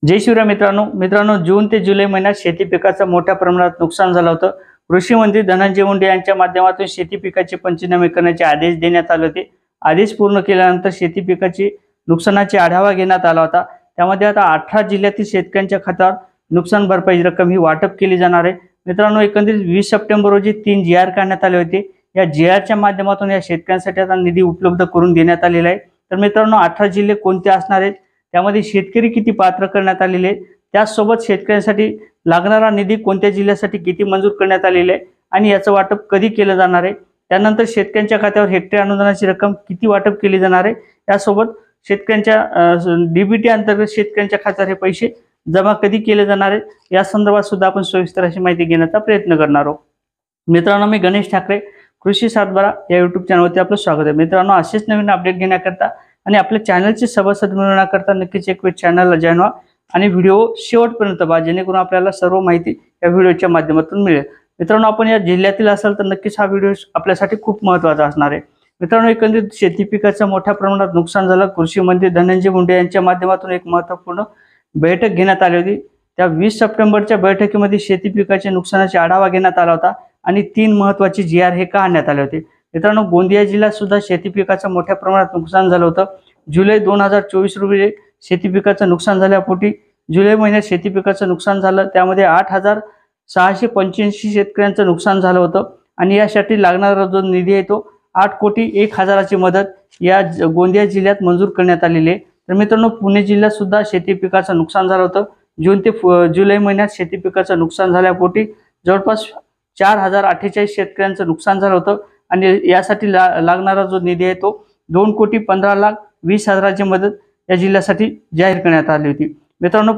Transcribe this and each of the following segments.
जय शिवराय मित्रांनो जून ते जुलै महिन्यात शेती पिकाचं मोठ्या प्रमाणात नुकसान झालं होतं। कृषी मंत्री धनंजय मुंडे यांच्या माध्यमातून शेती पिकाचे पंचनामे करण्याचे आदेश देण्यात आले होते। आदेश पूर्ण केल्यानंतर शेती पिकाची नुकसानाची आढावा घेण्यात आला होता। त्यामध्ये आता 18 जिल्ह्यातील शेतकऱ्यांच्या खात्यावर नुकसान भरपाई रक्कम ही वाटप केली जाणार आहे। मित्रांनो, एकंदरीत 20 सप्टेंबर रोजी 3 GR काढण्यात आले होते। या GRच्या माध्यमातून या शेतकऱ्यांसाठी आता निधी उपलब्ध करून देण्यात आलेला आहे। तर मित्रांनो, 18 जिल्हे कोणते असणार आहेत, त्यामध्ये शेतकरी किती पात्र करण्यात आलेले आहेत, त्यासोबत शेतकऱ्यांसाठी लागणारा निधी कोणत्या जिल्ह्यासाठी किती मंजूर करण्यात आलेला आहे आणि याचं वाटप कधी केलं जाणार आहे, त्यानंतर शेतकऱ्यांच्या खात्यावर हेक्टरी अनुदानाची रक्कम किती वाटप केली जाणार आहे, त्यासोबत शेतकऱ्यांच्या DBT अंतर्गत शेतकऱ्यांच्या खात्यावर हे पैसे जमा कधी केले जाणार आहेत, या संदर्भात सुद्धा आपण सविस्तर अशी माहिती घेण्याचा प्रयत्न करणार आहोत। मित्रांनो, मी गणेश ठाकरे, कृषी सातबारा या YouTube चॅनलवरती आपलं स्वागत आहे। मित्रांनो, असेच नवीन अपडेट घेण्याकरता आणि आपल्या चॅनलचे सभासद मिळवण्याकरता नक्कीच एक वेळ चॅनलला जॉइन व्हा आणि व्हिडिओ शेवटपर्यंत पहा, जेणेकरून आपल्याला सर्व माहिती या व्हिडिओच्या माध्यमातून मिळेल। मित्रांनो, आपण या जिल्ह्यातील असाल तर नक्कीच हा व्हिडिओ आपल्यासाठी खूप महत्त्वाचा असणार आहे। मित्रांनो, एकंदरीत शेती पिकाचं मोठ्या प्रमाणात नुकसान झालं। कृषी मंत्री धनंजय मुंडे यांच्या माध्यमातून एक महत्त्वपूर्ण बैठक घेण्यात आली होती। त्या 20 सप्टेंबरच्या बैठकीमध्ये शेती पिकाच्या नुकसानाचा आढावा घेण्यात आला होता आणि 3 महत्त्वाचे GR हे काढण्यात आले होते। मित्रांनो, गोंदिया जिल्ह्यात सुद्धा शेती पिकाचं मोठ्या प्रमाणात नुकसान झालं होतं। जुलै 2024 रोजी शेती पिकाचं नुकसान झाल्यापोटी जुलै महिन्यात शेती पिकाचं नुकसान झालं, त्यामध्ये 8,685 शेतकऱ्यांचं नुकसान झालं होतं आणि यासाठी लागणारा जो निधी आहे तो 8,01,00,000ची मदत या गोंदिया जिल्ह्यात मंजूर करण्यात आलेली आहे। तर मित्रांनो, पुणे जिल्ह्यात सुद्धा शेती पिकाचं नुकसान झालं होतं। जून ते जुलै महिन्यात शेती पिकाचं नुकसान झाल्यापोटी जवळपास 4,048 शेतकऱ्यांचं नुकसान झालं होतं आणि यासाठी लागणारा जो निधी आहे तो 2,15,20,000ची मदत या जिल्ह्यासाठी जाहीर करण्यात आली होती। मित्रांनो,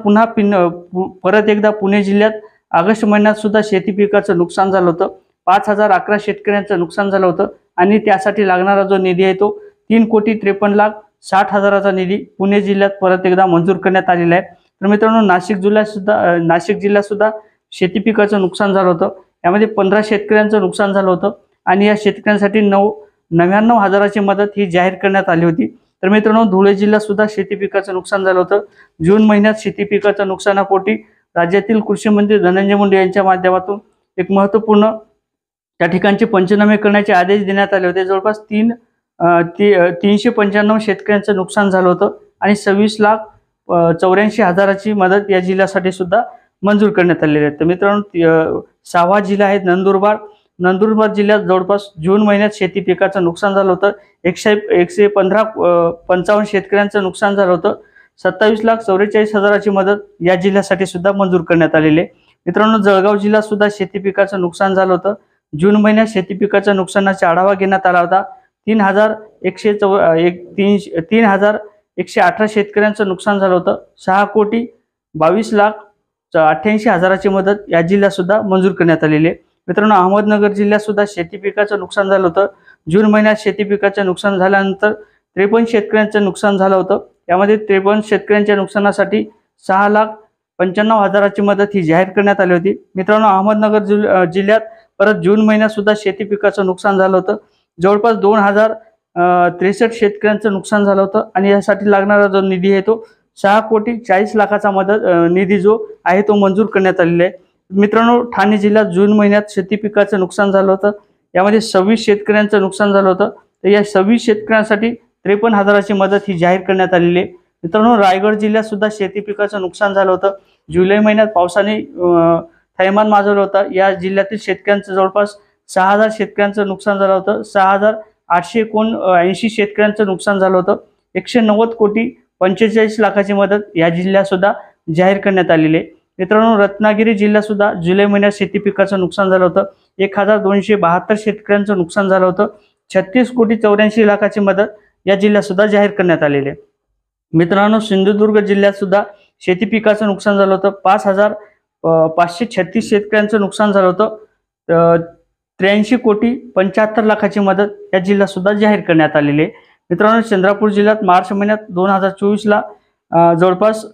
परत एकदा पुणे जिल्ह्यात ऑगस्ट महिन्यात सुद्धा शेती पिकाचं नुकसान झालं होतं। 5,011 शेतकऱ्यांचं नुकसान झालं होतं आणि त्यासाठी लागणारा जो निधी आहे तो 3,53,60,000चा निधी पुणे जिल्ह्यात परत एकदा मंजूर करण्यात आलेला आहे। तर मित्रांनो, नाशिक जिल्ह्यात सुद्धा शेती पिकाचं नुकसान झालं होतं। यामध्ये 15 शेतकऱ्यांचं नुकसान झालं होतं आणि या शेतकऱ्यांसाठी 99,000ची मदत ही जाहीर करण्यात आली होती। तर मित्रांनो, धुळे जिल्ह्यात सुद्धा शेती पिकाचं नुकसान झालं होतं। जून महिन्यात शेती पिकाच्या नुकसानापोटी राज्यातील कृषी मंत्री धनंजय मुंडे यांच्या माध्यमातून एक महत्त्वपूर्ण त्या ठिकाणचे पंचनामे करण्याचे आदेश देण्यात आले होते। जवळपास 395 शेतकऱ्यांचं नुकसान झालं होतं आणि 26,84,000ची मदत या जिल्ह्यासाठी सुद्धा मंजूर करण्यात आलेली आहे। तर मित्रांनो, 6वा जिल्हा आहे नंदुरबार जिल्ह्यात जवळपास जून महिन्यात शेती पिकाचं नुकसान झालं होतं। 155 शेतकऱ्यांचं नुकसान झालं होतं। 27,44,000ची मदत या जिल्ह्यासाठी सुद्धा मंजूर करण्यात आलेली आहे। मित्रांनो, जळगाव जिल्ह्यात सुद्धा शेती पिकाचं नुकसान झालं होतं। जून महिन्यात शेती पिकाच्या नुकसानाचा आढावा घेण्यात आला होता। 3,118 शेतकऱ्यांचं नुकसान झालं होतं। 6,22,88,000ची मदत या जिल्ह्यात सुद्धा मंजूर करण्यात आलेली आहे। मित्रांनो, अहमदनगर जिल्ह्यात सुद्धा शेती पिकाचं नुकसान झालं होतं। जून महिन्यात शेती पिकाचं नुकसान झाल्यानंतर 53 शेतकऱ्यांचं नुकसान झालं होतं। यामध्ये 53 शेतकऱ्यांच्या नुकसानासाठी 6,95,000ची मदत ही जाहीर करण्यात आली होती। मित्रांनो, अहमदनगर जिल्ह्यात परत जून महिन्यात सुद्धा शेती पिकाचं नुकसान झालं होतं। जवळपास 2,063 शेतकऱ्यांचं नुकसान झालं होतं आणि यासाठी लागणारा जो निधी आहे तो 6,40,00,000चा निधी जो आहे तो मंजूर करण्यात आलेला आहे। मित्रांनो, ठाणे जिल्ह्यात जून महिन्यात शेती पिकाचं नुकसान झालं होतं। यामध्ये 26 शेतकऱ्यांचं नुकसान झालं होतं। तर या 26 शेतकऱ्यांसाठी 53,000ची मदत ही जाहीर करण्यात आलेली आहे। मित्रांनो, रायगड जिल्ह्यात सुद्धा शेती पिकाचं नुकसान झालं होतं। जुलै महिन्यात पावसाने थैमान माजवलं होतं। या जिल्ह्यातील शेतकऱ्यांचं जवळपास 6,000 शेतकऱ्यांचं नुकसान झालं होतं। 6,879 शेतकऱ्यांचं नुकसान झालं होतं। 190,45,00,000ची मदत या जिल्ह्यात सुद्धा जाहीर करण्यात आलेली आहे। मित्रांनो, रत्नागिरी जिल्ह्यात सुद्धा जुलै महिन्यात शेती पिकाचं नुकसान झालं होतं। 1,272 शेतकऱ्यांचं नुकसान झालं होतं। 36,84,00,000ची मदत या जिल्ह्यात सुद्धा जाहीर करण्यात आलेली आहे। मित्रांनो, सिंधुदुर्ग जिल्ह्यात सुद्धा शेती पिकाचं नुकसान झालं होतं। 5,536 शेतकऱ्यांचं नुकसान झालं होतं। 83,75,00,000ची मदत या जिल्ह्यात सुद्धा जाहीर करण्यात आलेली आहे। मित्रांनो, चंद्रपूर जिल्ह्यात मार्च महिन्यात 2024ला जवळपास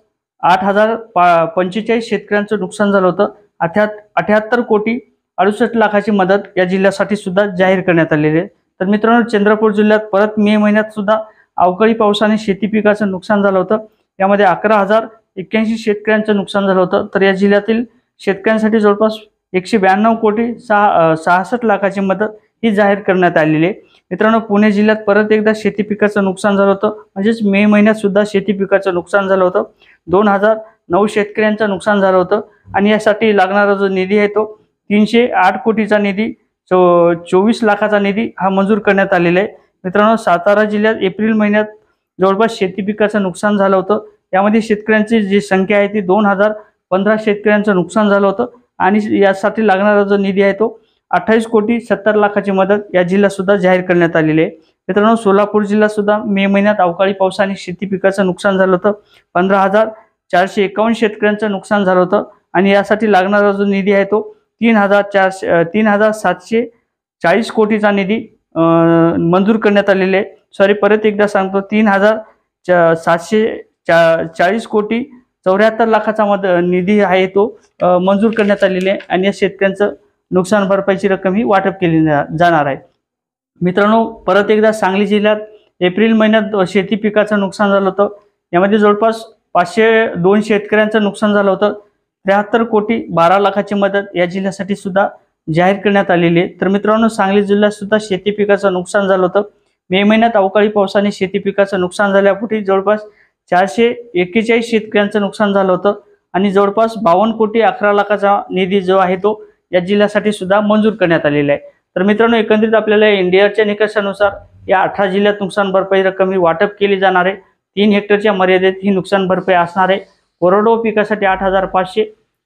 8,045 शेतकऱ्यांचं नुकसान झालं होतं। 78,68,68,00,000ची मदत या जिल्ह्यासाठी सुद्धा जाहीर करण्यात आलेली आहे। तर मित्रांनो, चंद्रपूर जिल्ह्यात परत मे महिन्यात सुद्धा अवकाळी पावसाने शेती पिकाचं नुकसान झालं होतं। यामध्ये 81 शेतकऱ्यांचं नुकसान झालं होतं। तर या जिल्ह्यातील शेतकऱ्यांसाठी जवळपास 192 कोटी 66 लाखाची मदत ही जाहीर करण्यात आलेली आहे। मित्रांनो, पुणे जिल्ह्यात परत एकदा शेती पिकाचं नुकसान झालं होतं, म्हणजेच मे महिन्यात सुद्धा शेती पिकाचं नुकसान झालं होतं। 2009 शेतकऱ्यांचं नुकसान झालं होतं आणि यासाठी लागणारा जो निधी आहे तो 308 कोटीचा निधी 24 लाखाचा निधी हा मंजूर करण्यात आलेला आहे। मित्रांनो, सातारा जिल्ह्यात एप्रिल महिन्यात जवळपास शेती पिकाचं नुकसान झालं होतं। यामध्ये शेतकऱ्यांची जी संख्या आहे ती 2015 शेतकऱ्यांचं नुकसान झालं होतं आणि यासाठी लागणारा जो निधी आहे तो 28 कोटी 70 लाखाची मदत या जिल्ह्यात सुद्धा जाहीर करण्यात आलेली आहे। मित्रांनो, सोलापूर जिल्ह्यात सुद्धा मे महिन्यात अवकाळी पावसाने शेती पिकाचं नुकसान झालं होतं। 15,451 शेतकऱ्यांचं नुकसान झालं होतं आणि यासाठी लागणारा जो निधी आहे तो 3,740 कोटीचा निधी मंजूर करण्यात आलेले आहे। सॉरी, परत एकदा सांगतो, 3,740 कोटी 74 लाखाचा निधी आहे तो मंजूर करण्यात आलेले आहे आणि या शेतकऱ्यांचं नुकसान भरपाईची रक्कम ही वाटप केली जाणार आहे। मित्रांनो, परत एकदा सांगली जिल्ह्यात एप्रिल महिन्यात शेती पिकाचं नुकसान झालं होतं। यामध्ये जवळपास 502 शेतकऱ्यांचं नुकसान झालं होतं। 73 कोटी 12 लाखाची मदत या जिल्ह्यासाठी सुद्धा जाहीर करण्यात आलेली आहे। तर मित्रांनो, सांगली जिल्ह्यात सुद्धा शेती पिकाचं नुकसान झालं होतं। मे महिन्यात अवकाळी पावसाने शेती पिकाचं नुकसान झाल्यापोटी जवळपास 441 शेतकऱ्यांचं नुकसान झालं होतं आणि जवळपास 52 कोटी 11 लाखाचा निधी जो आहे तो या जिल्ह्यासाठी सुद्धा मंजूर करण्यात आलेला आहे। तर मित्रांनो, एकंदरीत आपल्याला इंडियाच्या निकषानुसार या 18 जिल्ह्यात नुकसान भरपाई रक्कम ही वाटप केली जाणार आहे। 3 हेक्टरच्या मर्यादेत ही नुकसान भरपाई असणार आहे। कोरडवाहू पिकासाठी 8,500,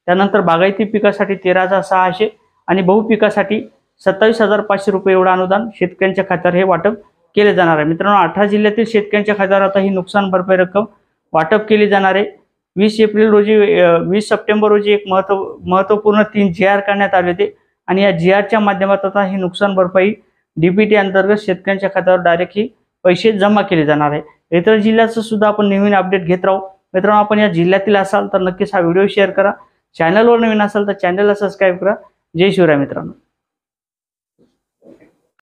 त्यानंतर बागायती पिकासाठी 13,600 आणि बहुपिकासाठी 27,500 रुपये एवढं अनुदान शेतकऱ्यांच्या खात्यावर हे वाटप केले जाणार आहे। मित्रांनो, 18 जिल्ह्यातील शेतकऱ्यांच्या खात्यावर आता ही नुकसान भरपाई रक्कम वाटप केली जाणार आहे। 20 सप्टेंबर रोजी एक महत्त्वपूर्ण 3 GR करण्यात आले होते आणि या GRच्या माध्यमातून आता ही नुकसान भरपाई DBT अंतर्गत शेतकऱ्यांच्या खात्यावर डायरेक्ट ही पैसे जमा केले जाणार आहे। इतर जिल्ह्याचं सुद्धा आपण नवीन अपडेट घेत राहू। मित्रांनो, आपण या जिल्ह्यातील असाल तर नक्कीच हा व्हिडिओ शेअर करा। चॅनलवर नवीन असाल तर चॅनलला सबस्क्राईब करा। जय शिवराय मित्रांनो।